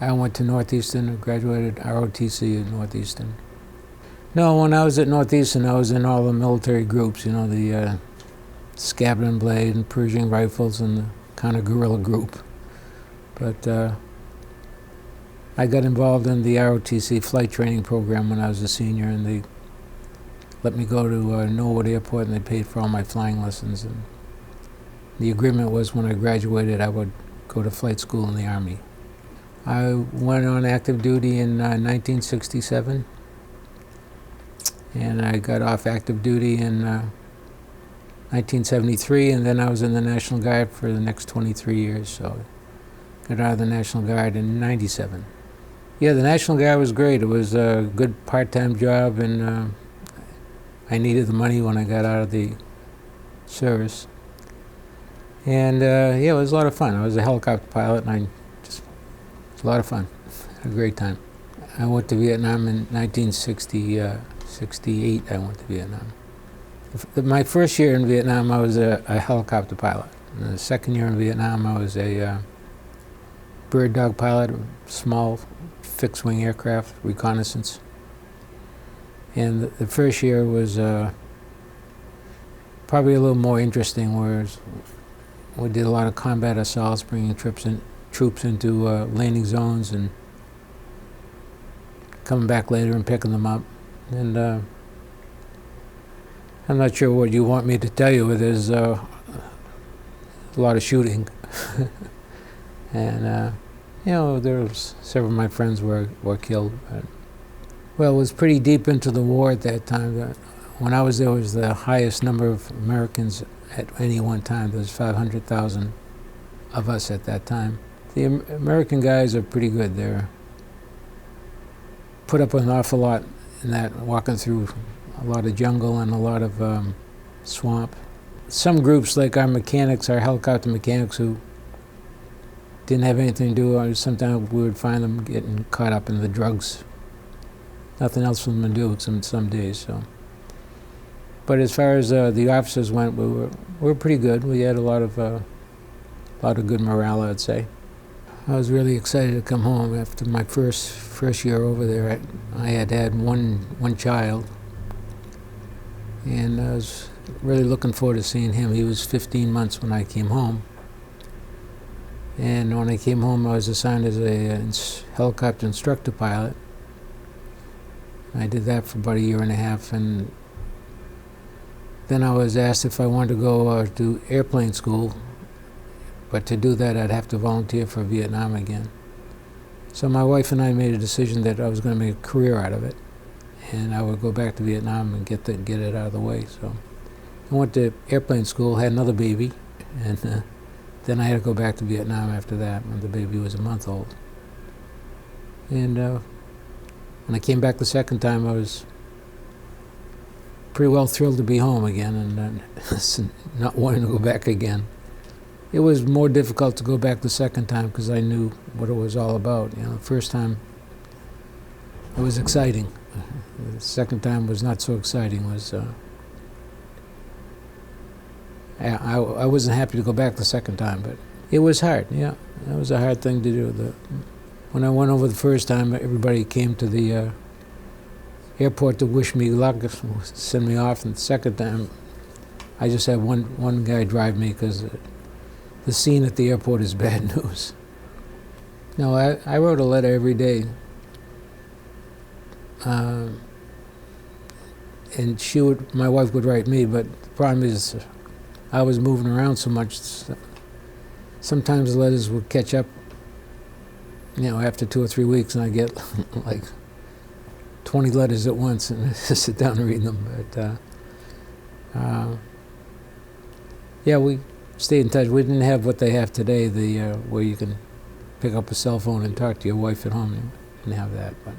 I went to Northeastern, graduated ROTC at Northeastern. No, when I was at Northeastern, I was in all the military groups, the Scab and Blade and Pershing Rifles and the kind of guerrilla group. But I got involved in the ROTC flight training program when I was a senior, and they let me go to Norwood Airport, and they paid for all my flying lessons. And the agreement was when I graduated, I would go to flight school in the Army. I went on active duty in 1967, and I got off active duty in 1973, and then I was in the National Guard for the next 23 years, so I got out of the National Guard in 97. Yeah, the National Guard was great. It was a good part-time job, and I needed the money when I got out of the service. And yeah, it was a lot of fun. I was a helicopter pilot, and it was a lot of fun. Had a great time. I went to Vietnam in 1968. I went to Vietnam. My first year in Vietnam, I was a helicopter pilot. And the second year in Vietnam, I was a bird dog pilot, small fixed-wing aircraft, reconnaissance. And the first year was probably a little more interesting, whereas we did a lot of combat assaults, bringing troops into landing zones and coming back later and picking them up. And I'm not sure what you want me to tell you, but there's a lot of shooting. And there was several of my friends were killed. Well, it was pretty deep into the war at that time. When I was there, it was the highest number of Americans at any one time. There was 500,000 of us at that time. The American guys are pretty good. They're put up with an awful lot in that, walking through a lot of jungle and a lot of swamp. Some groups, like our mechanics, our helicopter mechanics, who didn't have anything to do, sometimes we would find them getting caught up in the drugs. Nothing else for them to do some days. So, but as far as the officers went, we were pretty good. We had a lot of good morale, I'd say. I was really excited to come home after my first year over there. I had one child, and I was really looking forward to seeing him. He was 15 months when I came home. And when I came home, I was assigned as a helicopter instructor pilot. I did that for about a year and a half, and then I was asked if I wanted to go to airplane school, but to do that I'd have to volunteer for Vietnam again. So my wife and I made a decision that I was going to make a career out of it, and I would go back to Vietnam and get it out of the way. So I went to airplane school, had another baby, and then I had to go back to Vietnam after that when the baby was a month old. And when I came back the second time, I was pretty well thrilled to be home again and not wanting to go back again. It was more difficult to go back the second time because I knew what it was all about. The first time it was exciting. The second time was not so exciting. I wasn't happy to go back the second time, but it was hard. Yeah, that was a hard thing to do. When I went over the first time, everybody came to the airport to wish me luck, send me off. And the second time, I just had one guy drive me because the scene at the airport is bad news. No, I wrote a letter every day. And my wife would write me, but the problem is I was moving around so much. Sometimes the letters would catch up, after 2 or 3 weeks, and I get like 20 letters at once and sit down and read them. But yeah, we stayed in touch. We didn't have what they have today, where you can pick up a cell phone and talk to your wife at home. You didn't have that. But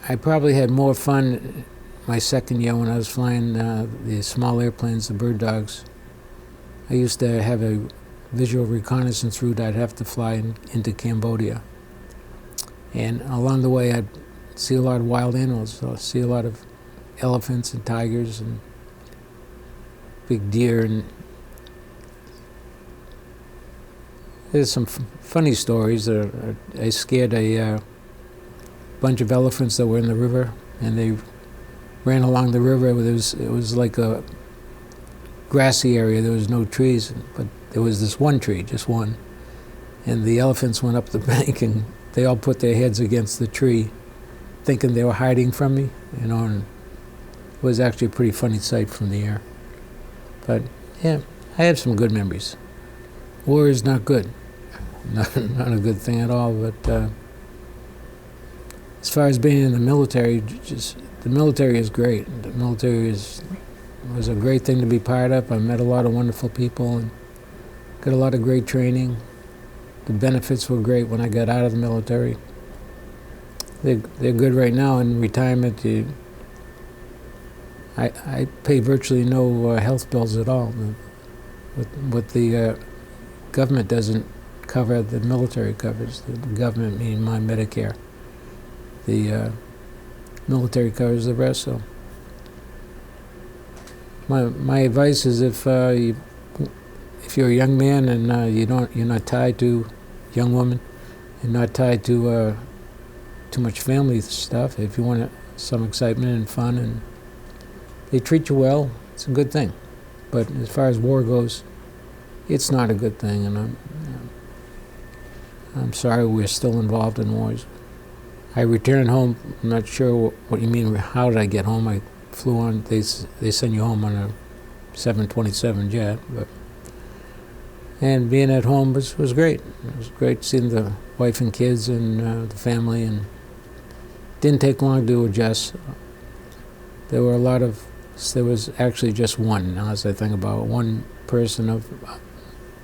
I probably had more fun my second year when I was flying the small airplanes, the bird dogs. I used to have a visual reconnaissance route I'd have to fly into Cambodia. And along the way, I'd see a lot of wild animals. So I'd see a lot of elephants and tigers and big deer. And There's some funny stories. I scared a bunch of elephants that were in the river, and they ran along the river. It was like a grassy area. There was no trees, but there was this one tree, just one. And the elephants went up the bank, and they all put their heads against the tree, thinking they were hiding from me, and it was actually a pretty funny sight from the air. But yeah, I have some good memories. War is not good. Not a good thing at all, but as far as being in the military, the military is great. The military was a great thing to be part of. I met a lot of wonderful people and got a lot of great training. The benefits were great when I got out of the military. They're good right now in retirement. I pay virtually no health bills at all. What the government doesn't cover, the military covers. The government meaning my Medicare. The military covers the rest. So my advice is if you're a young man and you're not tied to young woman, and not tied to too much family stuff. If you want some excitement and fun, and they treat you well, it's a good thing. But as far as war goes, it's not a good thing, and I'm sorry we're still involved in wars. I returned home. I'm not sure what you mean. How did I get home? I flew on. They send you home on a 727 jet, and being at home was great. It was great seeing the wife and kids and the family, and didn't take long to adjust. There was actually just one, now as I think about it, one person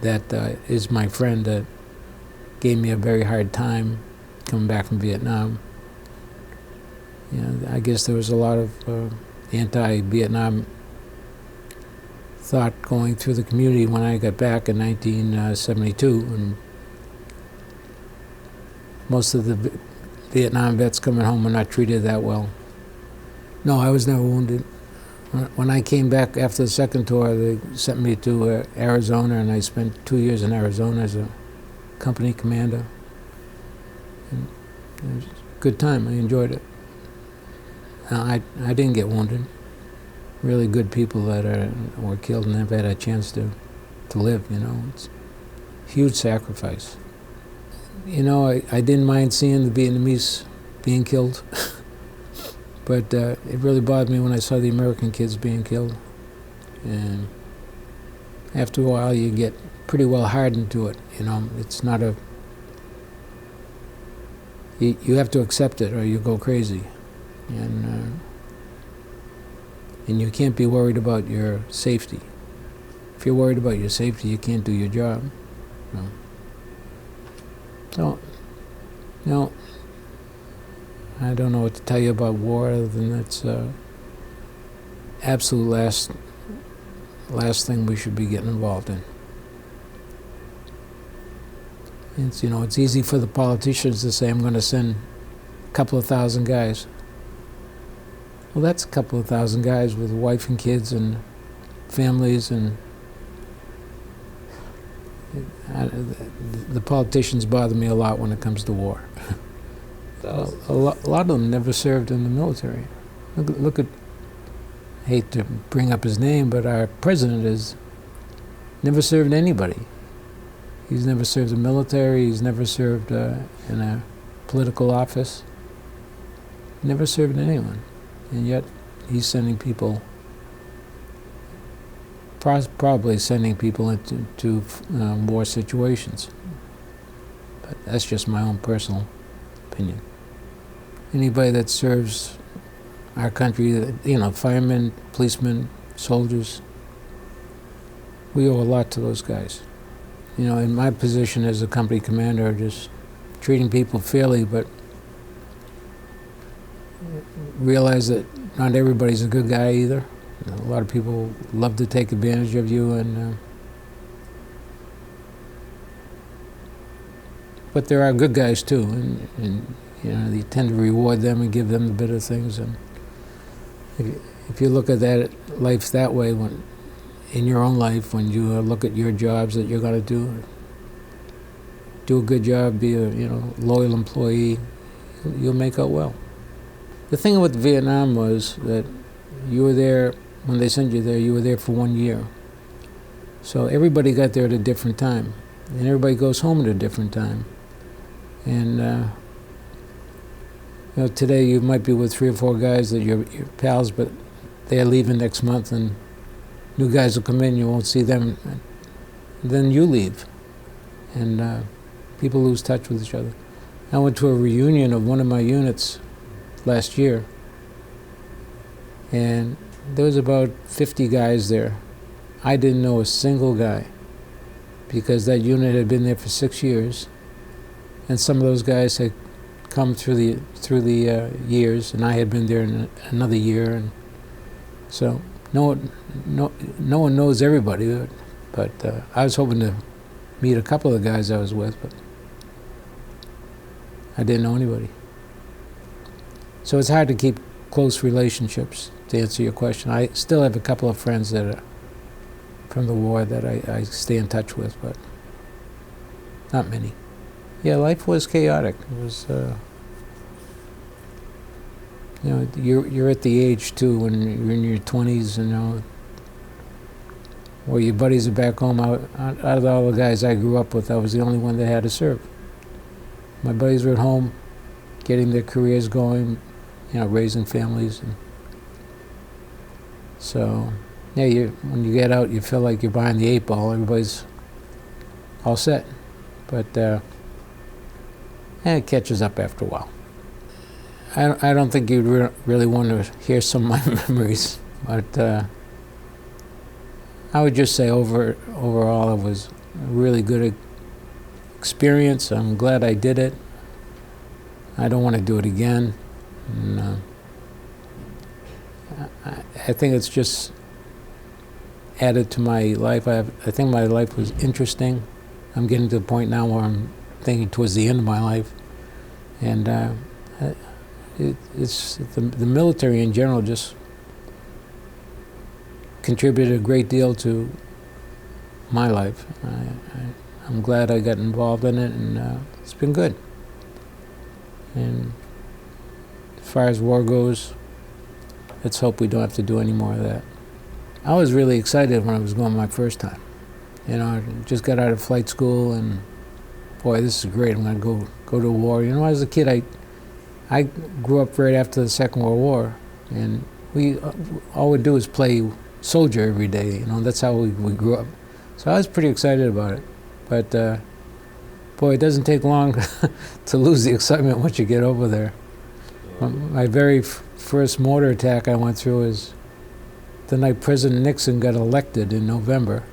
that is my friend that gave me a very hard time coming back from Vietnam. I guess there was a lot of anti-Vietnam thought going through the community when I got back in 1972, and most of the Vietnam vets coming home were not treated that well. No, I was never wounded. When I came back after the second tour, they sent me to Arizona, and I spent 2 years in Arizona as a company commander. And it was a good time. I enjoyed it. I didn't get wounded. Really good people that were killed and have had a chance to live, It's a huge sacrifice. I didn't mind seeing the Vietnamese being killed, but it really bothered me when I saw the American kids being killed. And after a while, you get pretty well hardened to it, It's not you have to accept it or you go crazy. And you can't be worried about your safety. If you're worried about your safety, you can't do your job. So, I don't know what to tell you about war other than it's absolute last thing we should be getting involved in. It's easy for the politicians to say, I'm going to send a couple of thousand guys. Well, that's a couple of thousand guys with a wife and kids and families, and the politicians bother me a lot when it comes to war. A lot of them never served in the military. Look at, I hate to bring up his name, but our president has never served anybody. He's never served the military, he's never served in a political office. Never served anyone. And yet he's sending people, probably sending people into war situations. But that's just my own personal opinion. Anybody that serves our country, firemen, policemen, soldiers, we owe a lot to those guys. In my position as a company commander, just treating people fairly, but realize that not everybody's a good guy either. A lot of people love to take advantage of you, but there are good guys too, and you tend to reward them and give them the better things. And if you look at that life that way, in your own life, when you look at your jobs that you're going to do, do a good job, be a loyal employee, you'll make out well. The thing with Vietnam was that you were there, when they sent you there, you were there for 1 year. So everybody got there at a different time, and everybody goes home at a different time. And today you might be with 3 or 4 guys that you're pals, but they're leaving next month, and new guys will come in, you won't see them. Then you leave, and people lose touch with each other. I went to a reunion of one of my units last year, and there was about 50 guys there. I didn't know a single guy, because that unit had been there for 6 years, and some of those guys had come through the years, and I had been there in another year, and so no one knows everybody. But I was hoping to meet a couple of the guys I was with, but I didn't know anybody. So it's hard to keep close relationships, to answer your question. I still have a couple of friends that are from the war that I stay in touch with, but not many. Yeah, life was chaotic. It was, you're at the age too when you're in your 20s, where your buddies are back home. Out of all the guys I grew up with, I was the only one that had to serve. My buddies were at home, getting their careers going, raising families, and so yeah. When you get out, you feel like you're behind the 8 ball. Everybody's all set, but it catches up after a while. I don't think you'd really want to hear some of my memories, but I would just say overall it was a really good experience. I'm glad I did it. I don't want to do it again. And, I think it's just added to my life. I think my life was interesting. I'm getting to the point now where I'm thinking towards the end of my life. And it's the military in general just contributed a great deal to my life. I'm glad I got involved in it, and it's been good. And as far as war goes, let's hope we don't have to do any more of that. I was really excited when I was going my first time. I just got out of flight school, and boy, this is great. I'm going to go to war. As a kid, I grew up right after the Second World War, and we all we'd do is play soldier every day. That's how we grew up. So I was pretty excited about it. But boy, it doesn't take long to lose the excitement once you get over there. My very first mortar attack I went through was the night President Nixon got elected in November.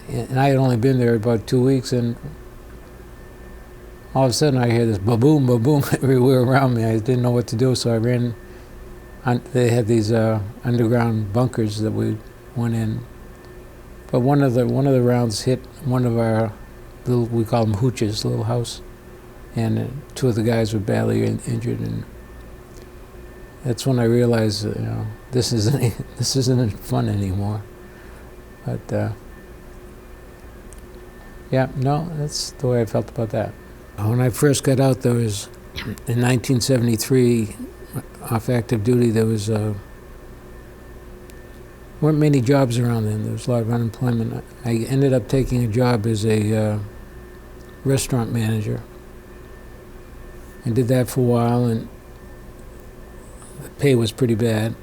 And I had only been there about 2 weeks, and all of a sudden I hear this ba-boom, ba-boom everywhere around me. I didn't know what to do, so I ran. They had these underground bunkers that we went in. But one of the rounds hit one of our little, we call them hooches, little house, and 2 of the guys were badly injured, and that's when I realized, this isn't fun anymore. But that's the way I felt about that. When I first got out, there was in 1973, off active duty, there was weren't many jobs around then. There was a lot of unemployment. I ended up taking a job as a restaurant manager. I did that for a while, and the pay was pretty bad.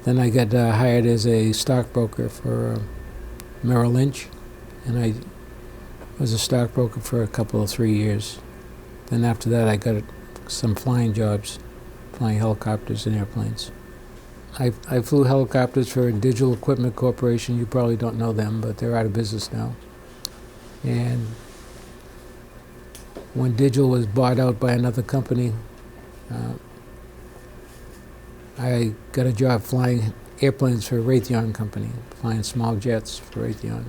Then I got hired as a stockbroker for Merrill Lynch, and I was a stockbroker for a couple of 3 years. Then after that, I got some flying jobs, flying helicopters and airplanes. I flew helicopters for Digital Equipment Corporation. You probably don't know them, but they're out of business now. And when Digital was bought out by another company, I got a job flying airplanes for Raytheon Company, flying small jets for Raytheon.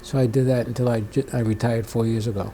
So I did that until I retired 4 years ago.